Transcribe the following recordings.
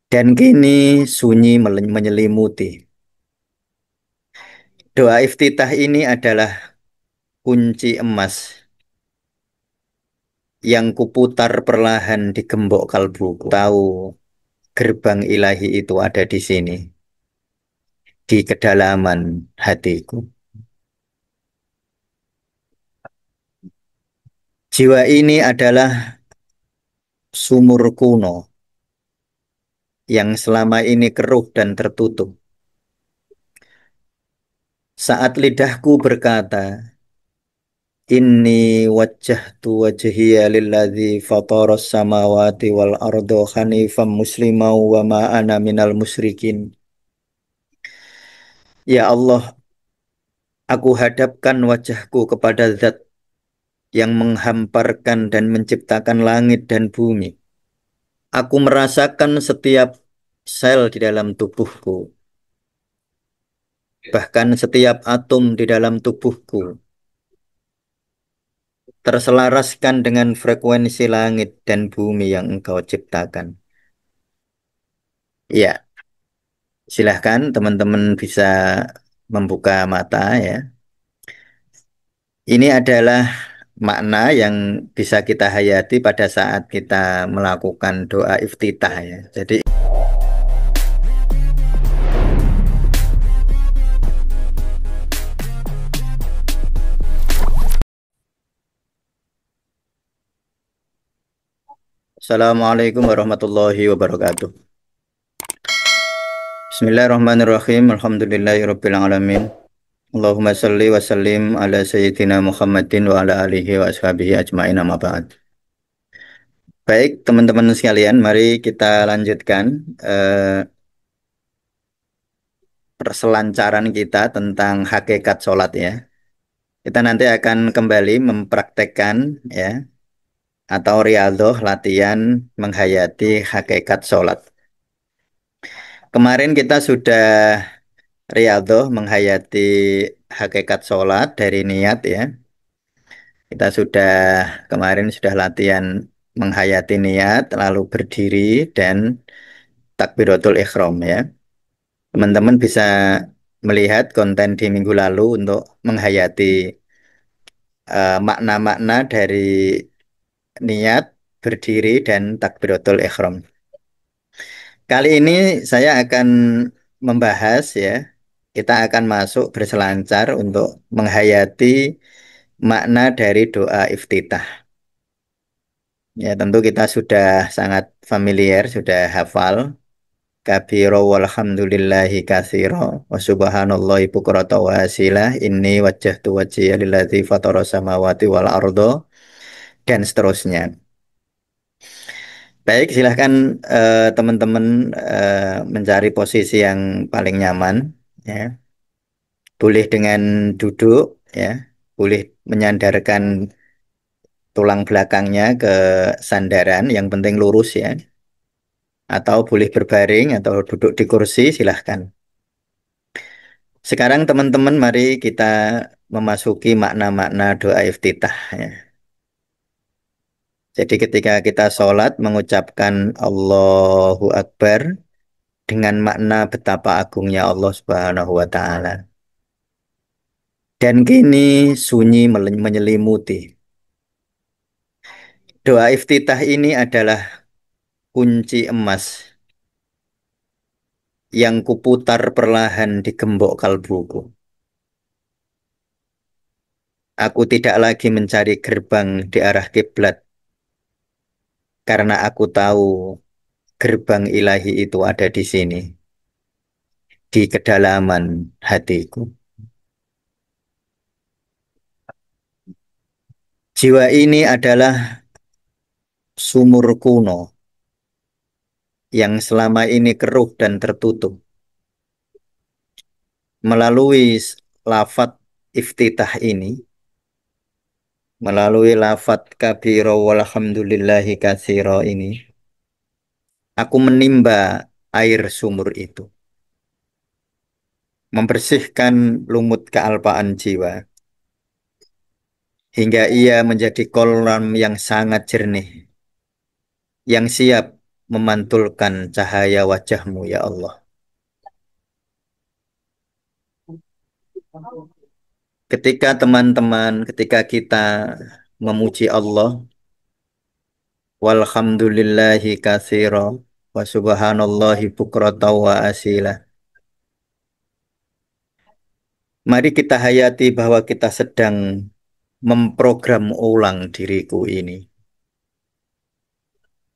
Dan kini sunyi menyelimuti. Doa iftitah ini adalah kunci emas yang kuputar perlahan di gembok kalbuku. Tahu gerbang ilahi itu ada di sini, di kedalaman hatiku. Jiwa ini adalah sumur kuno yang selama ini keruh dan tertutup. Saat lidahku berkata, Inni wajjahtu wajhiya lilladzi fataras samawati wal ardo hanifam muslimau wa ma ana minal musyrikin. Ya Allah, aku hadapkan wajahku kepada Zat yang menghamparkan dan menciptakan langit dan bumi. Aku merasakan setiap sel di dalam tubuhku, bahkan setiap atom di dalam tubuhku terselaraskan dengan frekuensi langit dan bumi yang Engkau ciptakan. Ya, silahkan teman-teman bisa membuka mata ya. Ini adalah makna yang bisa kita hayati pada saat kita melakukan doa iftitah ya. Jadi Assalamualaikum warahmatullahi wabarakatuh. Bismillahirrahmanirrahim. Alhamdulillahirabbil alamin. Allahumma salli wa sallim ala sayyidina Muhammadin wa ala alihi wa ashabihi ajmain amma ba'd. Baik, teman-teman sekalian, mari kita lanjutkan perselancaran kita tentang hakikat sholat ya. Kita nanti akan kembali mempraktekkan ya atau riyadhah latihan menghayati hakikat sholat. Kemarin kita sudah riyadhah menghayati hakikat sholat dari niat ya. Kita sudah kemarin sudah latihan menghayati niat lalu berdiri dan takbiratul ihram ya. Teman-teman bisa melihat konten di minggu lalu untuk menghayati makna-makna dari niat, berdiri, dan takbiratul ihram. Kali ini saya akan membahas ya, kita akan masuk berselancar untuk menghayati makna dari doa iftitah. Ya, tentu kita sudah sangat familiar, sudah hafal. Kabiro walhamdulillahi katsiro wa subhanallahi bukrata wa asila inni wajjahtu wajhiya lilladzi fatara samawati wal ardo dan seterusnya. Baik, silahkan teman-teman mencari posisi yang paling nyaman, ya. Boleh dengan duduk, ya. Boleh menyandarkan tulang belakangnya ke sandaran, yang penting lurus ya. Atau boleh berbaring atau duduk di kursi, silahkan. Sekarang teman-teman, mari kita memasuki makna-makna doa iftitah, ya. Jadi ketika kita sholat mengucapkan Allahu Akbar, dengan makna betapa agungnya Allah Subhanahu wa taala. Dan kini sunyi menyelimuti. Doa iftitah ini adalah kunci emas yang kuputar perlahan di gembok kalbuku. Aku tidak lagi mencari gerbang di arah kiblat karena aku tahu gerbang ilahi itu ada di sini, di kedalaman hatiku. Jiwa ini adalah sumur kuno yang selama ini keruh dan tertutup. Melalui lafat iftitah ini, melalui lafat kabiro walhamdulillahi katsiro ini, aku menimba air sumur itu, membersihkan lumut kealpaan jiwa, hingga ia menjadi kolam yang sangat jernih, yang siap memantulkan cahaya wajahmu ya Allah. Ketika kita memuji Allah, walhamdulillahi katsira wa subhanallahi bukrata wa asila. Mari kita hayati bahwa kita sedang memprogram ulang diriku ini.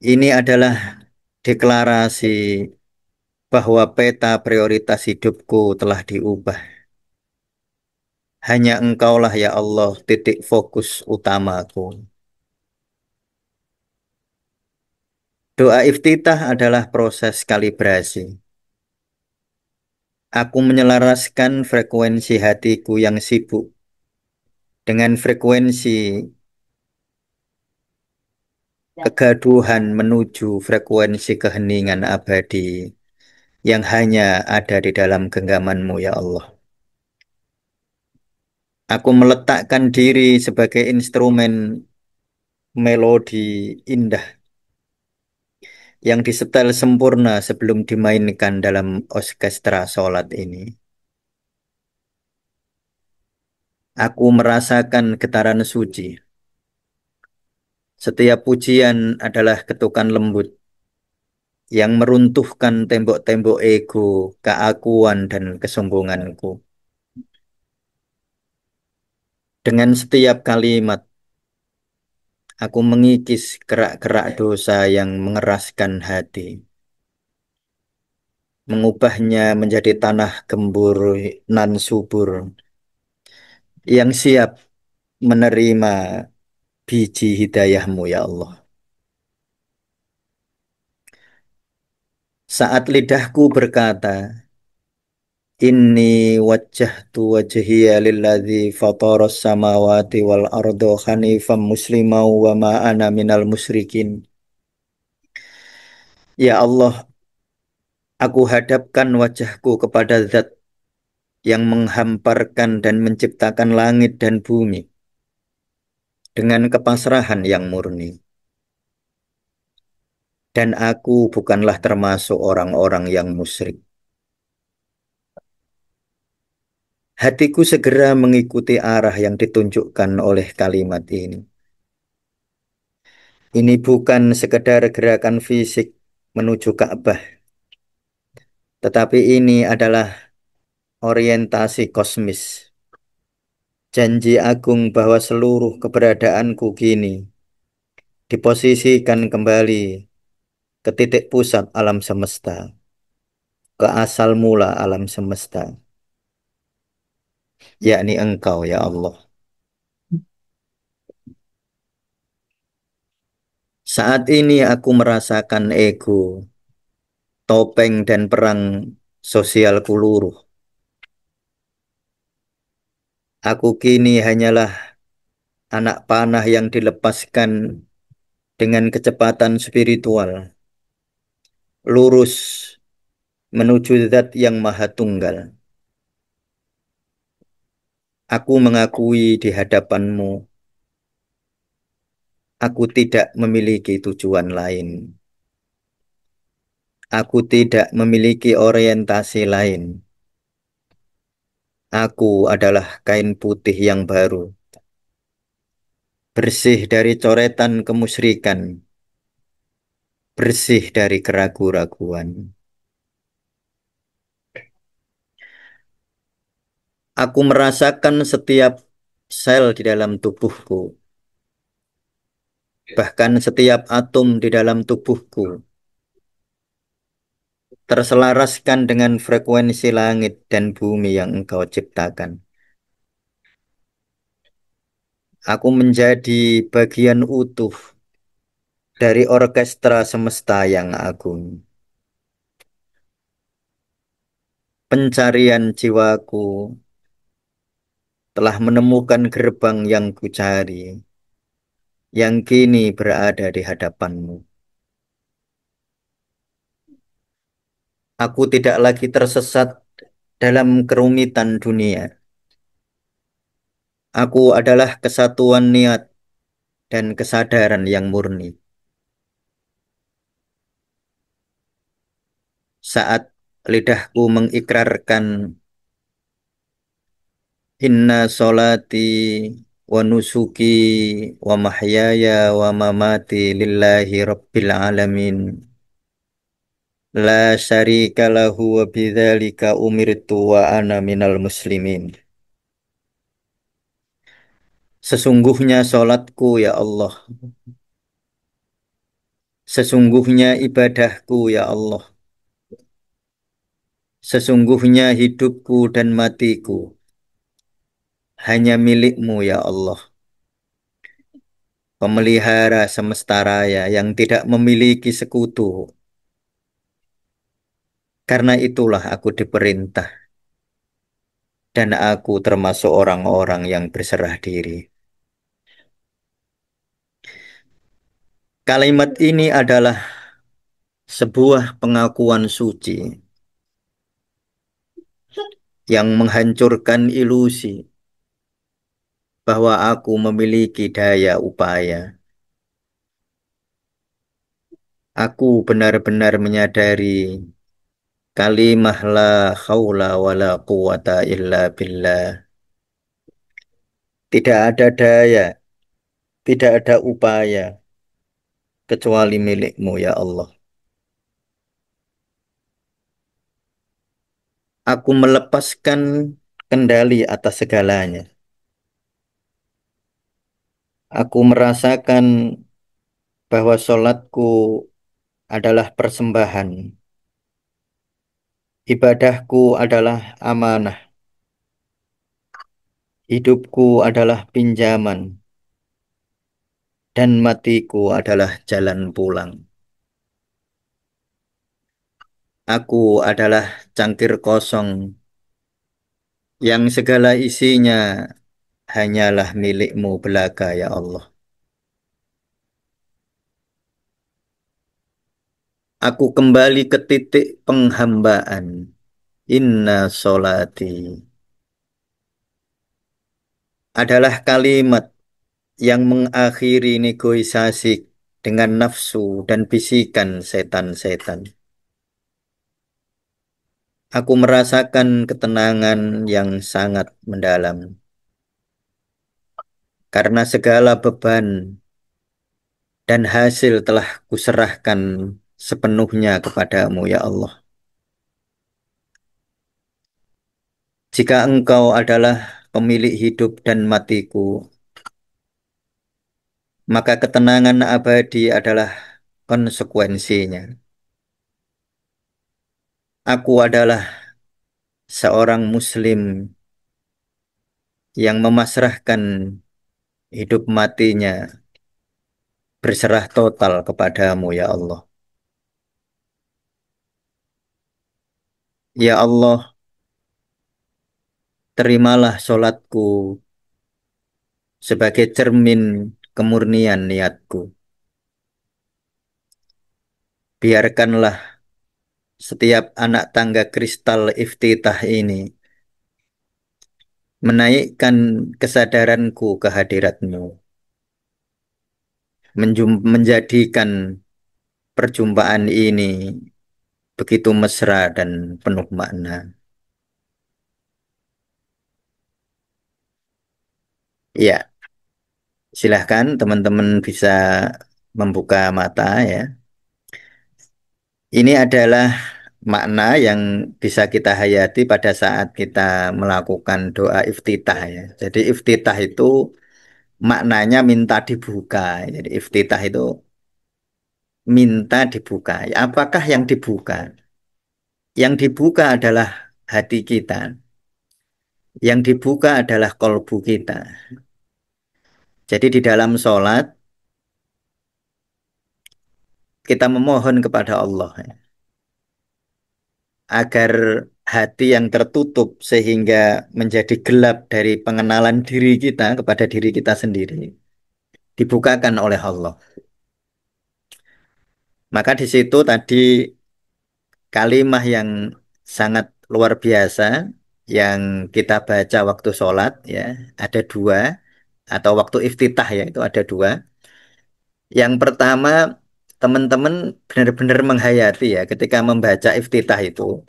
Ini adalah deklarasi bahwa peta prioritas hidupku telah diubah. Hanya Engkaulah ya Allah titik fokus utamaku. Doa iftitah adalah proses kalibrasi. Aku menyelaraskan frekuensi hatiku yang sibuk dengan frekuensi kegaduhan menuju frekuensi keheningan abadi yang hanya ada di dalam genggaman-Mu ya Allah. Aku meletakkan diri sebagai instrumen melodi indah yang disetel sempurna sebelum dimainkan dalam orkestra sholat ini. Aku merasakan getaran suci. Setiap pujian adalah ketukan lembut yang meruntuhkan tembok-tembok ego, keakuan, dan kesombonganku. Dengan setiap kalimat, aku mengikis gerak-gerak dosa yang mengeraskan hati, mengubahnya menjadi tanah gembur nan subur yang siap menerima biji hidayahmu ya Allah. Saat lidahku berkata, Inni wajjahtu wajhiya lilladzi fataras samawati wal ardo hanifam muslimau wa ma ana minal musyrikin. Ya Allah, aku hadapkan wajahku kepada Zat yang menghamparkan dan menciptakan langit dan bumi dengan kepasrahan yang murni. Dan aku bukanlah termasuk orang-orang yang musyrik. Hatiku segera mengikuti arah yang ditunjukkan oleh kalimat ini. Ini bukan sekedar gerakan fisik menuju Ka'bah, tetapi ini adalah orientasi kosmis. Janji agung bahwa seluruh keberadaanku kini diposisikan kembali ke titik pusat alam semesta, ke asal mula alam semesta, yakni Engkau ya Allah. Saat ini aku merasakan ego, topeng dan perang sosialku luruh. Aku kini hanyalah anak panah yang dilepaskan dengan kecepatan spiritual, lurus menuju Zat yang Maha Tunggal. Aku mengakui di hadapan-Mu, aku tidak memiliki tujuan lain. Aku tidak memiliki orientasi lain. Aku adalah kain putih yang baru, bersih dari coretan kemusyrikan, bersih dari keraguan-raguan. Aku merasakan setiap sel di dalam tubuhku, bahkan setiap atom di dalam tubuhku, terselaraskan dengan frekuensi langit dan bumi yang Engkau ciptakan. Aku menjadi bagian utuh dari orkestra semesta yang agung. Pencarian jiwaku telah menemukan gerbang yang kucari, yang kini berada di hadapan-Mu. Aku tidak lagi tersesat dalam kerumitan dunia. Aku adalah kesatuan niat dan kesadaran yang murni. saat lidahku mengikrarkan inna solati wa nusuki wa mahyaya wa mamati lillahi rabbil alamin la syarika lahu wa bidzalika umirtu wa ana minal muslimin. Sesungguhnya solatku ya Allah, sesungguhnya ibadahku ya Allah, sesungguhnya hidupku dan matiku hanya milikmu ya Allah, pemelihara semesta raya yang tidak memiliki sekutu. Karena itulah aku diperintah dan aku termasuk orang-orang yang berserah diri. Kalimat ini adalah sebuah pengakuan suci yang menghancurkan ilusi bahwa aku memiliki daya upaya. Aku benar-benar menyadari kalimah la haula wa la quwata illa billah. Tidak ada daya, tidak ada upaya kecuali milikmu ya Allah. Aku melepaskan kendali atas segalanya. Aku merasakan bahwa sholatku adalah persembahan. Ibadahku adalah amanah. Hidupku adalah pinjaman. Dan matiku adalah jalan pulang. Aku adalah cangkir kosong yang segala isinya hanyalah milikmu belaka ya Allah. Aku kembali ke titik penghambaan. Inna solati adalah kalimat yang mengakhiri negosiasi dengan nafsu dan bisikan setan-setan. Aku merasakan ketenangan yang sangat mendalam karena segala beban dan hasil telah kuserahkan sepenuhnya kepadamu ya Allah. Jika engkau adalah pemilik hidup dan matiku, maka ketenangan abadi adalah konsekuensinya. Aku adalah seorang muslim yang memasrahkan hidup matinya berserah total kepadamu ya Allah. Ya Allah, terimalah solatku sebagai cermin kemurnian niatku. Biarkanlah setiap anak tangga kristal iftitah ini menaikkan kesadaranku ke hadiratmu, menjadikan perjumpaan ini begitu mesra dan penuh makna. Ya, silahkan teman-teman bisa membuka mata ya. Ini adalah makna yang bisa kita hayati pada saat kita melakukan doa iftitah ya. Jadi iftitah itu maknanya minta dibuka. Jadi iftitah itu minta dibuka. Ya, apakah yang dibuka? Yang dibuka adalah hati kita. Yang dibuka adalah kolbu kita. Jadi di dalam sholat kita memohon kepada Allah ya, agar hati yang tertutup sehingga menjadi gelap dari pengenalan diri kita kepada diri kita sendiri dibukakan oleh Allah. Maka di situ tadi kalimah yang sangat luar biasa yang kita baca waktu sholat ya ada dua atau waktu iftitah ya itu ada dua. Yang pertama teman-teman benar-benar menghayati ya ketika membaca iftitah itu.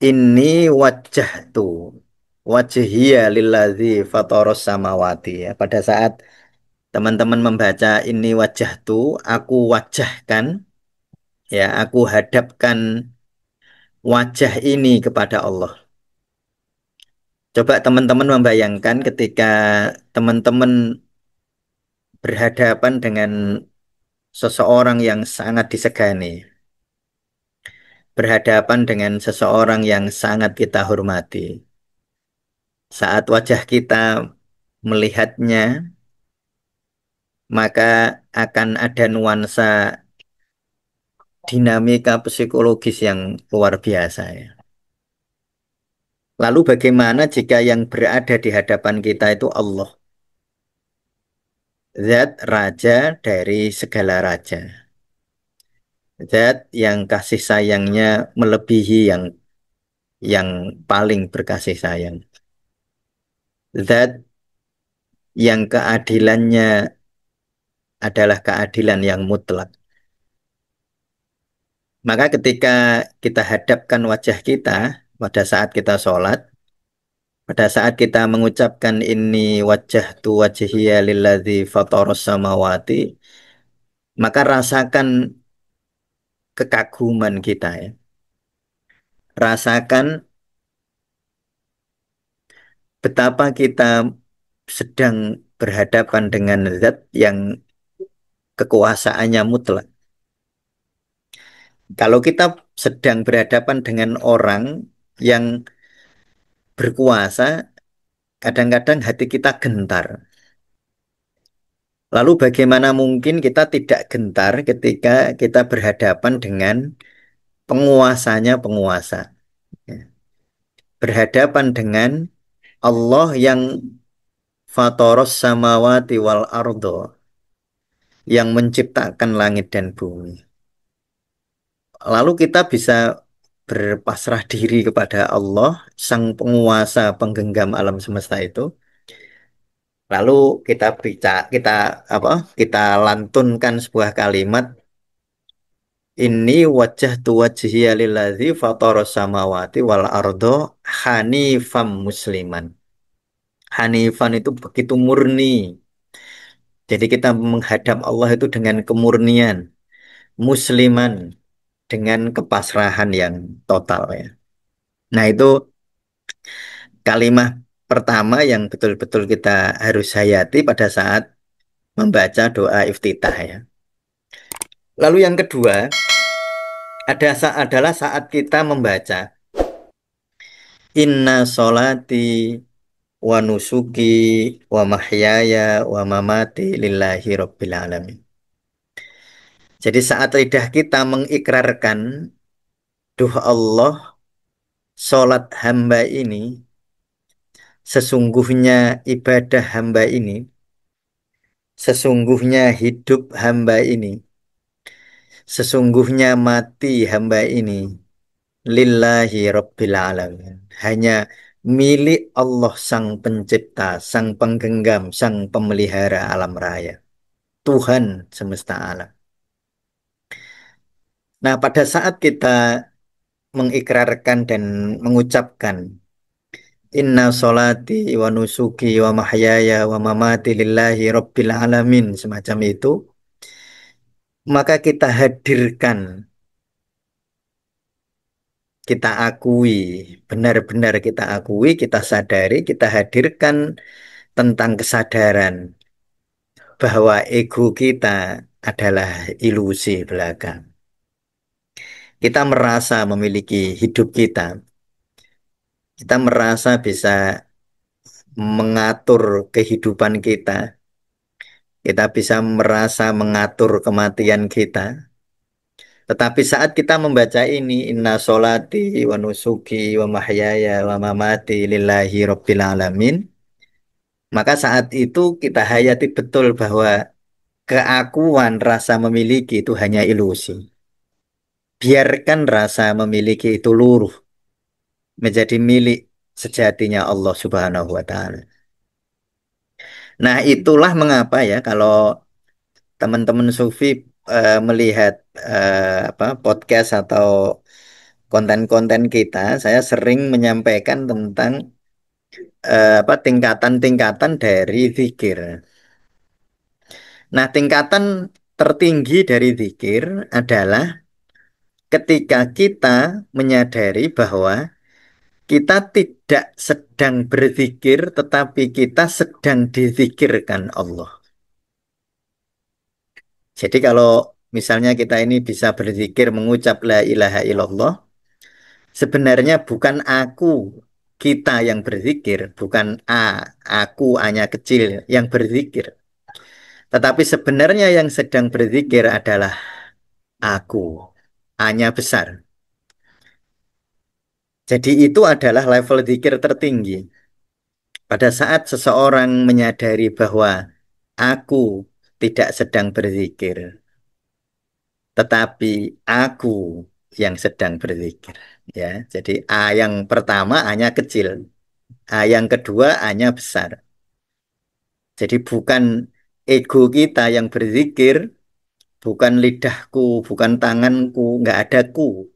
Ini wajah tuh, wajhiya lillazi fatoros samawati ya. Pada saat teman-teman membaca ini wajah tuh, aku wajahkan ya, aku hadapkan wajah ini kepada Allah. Coba teman-teman membayangkan ketika teman-teman berhadapan dengan seseorang yang sangat disegani, berhadapan dengan seseorang yang sangat kita hormati. Saat wajah kita melihatnya, maka akan ada nuansa dinamika psikologis yang luar biasa ya. Lalu bagaimana jika yang berada di hadapan kita itu Allah, zat raja dari segala raja, zat yang kasih sayangnya melebihi yang paling berkasih sayang, zat yang keadilannya adalah keadilan yang mutlak. Maka ketika kita hadapkan wajah kita pada saat kita sholat, pada saat kita mengucapkan ini wajah tu wajhiya lilladzi fatoros samawati, maka rasakan kekaguman kita ya. Rasakan betapa kita sedang berhadapan dengan zat yang kekuasaannya mutlak. Kalau kita sedang berhadapan dengan orang yang berkuasa, kadang-kadang hati kita gentar. Lalu bagaimana mungkin kita tidak gentar ketika kita berhadapan dengan penguasanya penguasa, ya. Berhadapan dengan Allah yang fatoros samawati wal ardo, yang menciptakan langit dan bumi. Lalu kita bisa berpasrah diri kepada Allah, sang penguasa penggenggam alam semesta itu. Lalu kita lantunkan sebuah kalimat ini wajah tu wajhiya lillazi fatoros samawati wal ardo hanifam musliman. Hanifan itu begitu murni. Jadi kita menghadap Allah itu dengan kemurnian, musliman dengan kepasrahan yang total ya. Nah, itu kalimat pertama yang betul-betul kita harus hayati pada saat membaca doa iftitah ya. Lalu yang kedua adalah saat kita membaca inna solati wa nusuki wa mahyaya wa mamati lillahi rabbil alamin. Jadi saat lidah kita mengikrarkan duh Allah, solat hamba ini, sesungguhnya ibadah hamba ini, sesungguhnya hidup hamba ini, sesungguhnya mati hamba ini, lillahi rabbil alamin. Hanya milik Allah sang pencipta, sang penggenggam, sang pemelihara alam raya. Tuhan semesta alam. Nah, pada saat kita mengikrarkan dan mengucapkan inna solati wa nusuki wa mahyaya wa mamati lillahi rabbil alamin semacam itu, maka kita hadirkan, kita akui, benar-benar kita akui, kita sadari, kita hadirkan tentang kesadaran bahwa ego kita adalah ilusi belaka. Kita merasa memiliki hidup kita. Kita merasa bisa mengatur kehidupan kita. Kita bisa merasa mengatur kematian kita. Tetapi saat kita membaca ini, inna solati wa nusuki wa mahyaya wa mamati lillahi rabbil alamin, maka saat itu kita hayati betul bahwa keakuan rasa memiliki itu hanya ilusi. Biarkan rasa memiliki itu luruh menjadi milik sejatinya Allah Subhanahu wa taala. Nah, itulah mengapa ya kalau teman-teman sufi melihat podcast atau konten-konten kita, saya sering menyampaikan tentang tingkatan-tingkatan dari zikir. Nah, tingkatan tertinggi dari zikir adalah ketika kita menyadari bahwa kita tidak sedang berzikir, tetapi kita sedang dizikirkan Allah. Jadi kalau misalnya kita ini bisa berzikir mengucap la ilaha illallah, sebenarnya bukan aku, kita yang berzikir, bukan aku, hanya kecil yang berzikir. Tetapi sebenarnya yang sedang berzikir adalah aku, hanya besar. Jadi itu adalah level zikir tertinggi. Pada saat seseorang menyadari bahwa aku tidak sedang berzikir, tetapi aku yang sedang berzikir. Ya, jadi A yang pertama hanya kecil, A yang kedua hanya besar. Jadi bukan ego kita yang berzikir, bukan lidahku, bukan tanganku, nggak ada ku.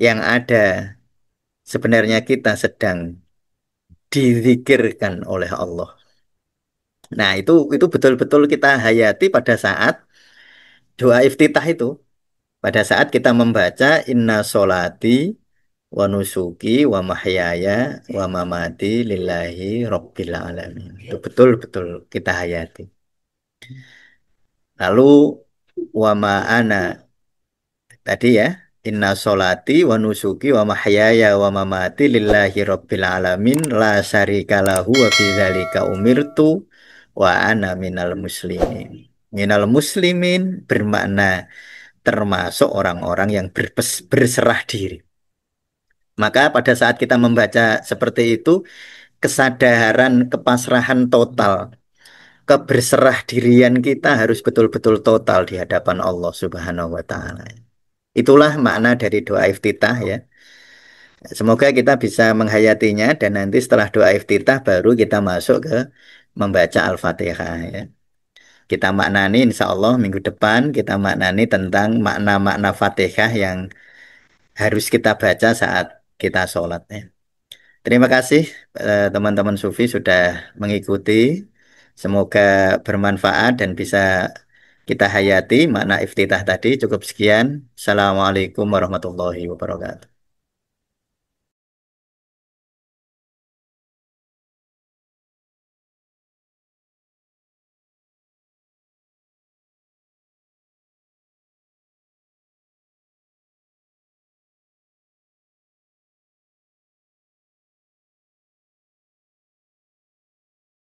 Yang ada sebenarnya kita sedang dizikirkan oleh Allah. Nah, itu betul-betul kita hayati pada saat doa iftitah itu. Pada saat kita membaca inna solati wa nusuki wa mahyaya wa mamati lillahi rabbil alamin. Itu betul-betul kita hayati. Lalu wa ma'ana tadi ya, inna solati wa nusuki wa mahyaya wa mamati lillahi rabbil alamin la syarika lahu wa bidzalika umirtu wa ana minal muslimin. Minal muslimin bermakna termasuk orang-orang yang berserah diri. Maka pada saat kita membaca seperti itu, kesadaran kepasrahan total, keberserah dirian kita harus betul-betul total di hadapan Allah Subhanahu wa taala. Itulah makna dari doa iftitah ya. Semoga kita bisa menghayatinya dan nanti setelah doa iftitah baru kita masuk ke membaca Al-Fatihah ya. Kita maknani insya Allah minggu depan kita maknani tentang makna-makna Fatihah yang harus kita baca saat kita sholat ya. Terima kasih teman-teman Sufi sudah mengikuti. Semoga bermanfaat dan bisa kita hayati makna iftitah tadi. Cukup sekian. Assalamualaikum warahmatullahi wabarakatuh.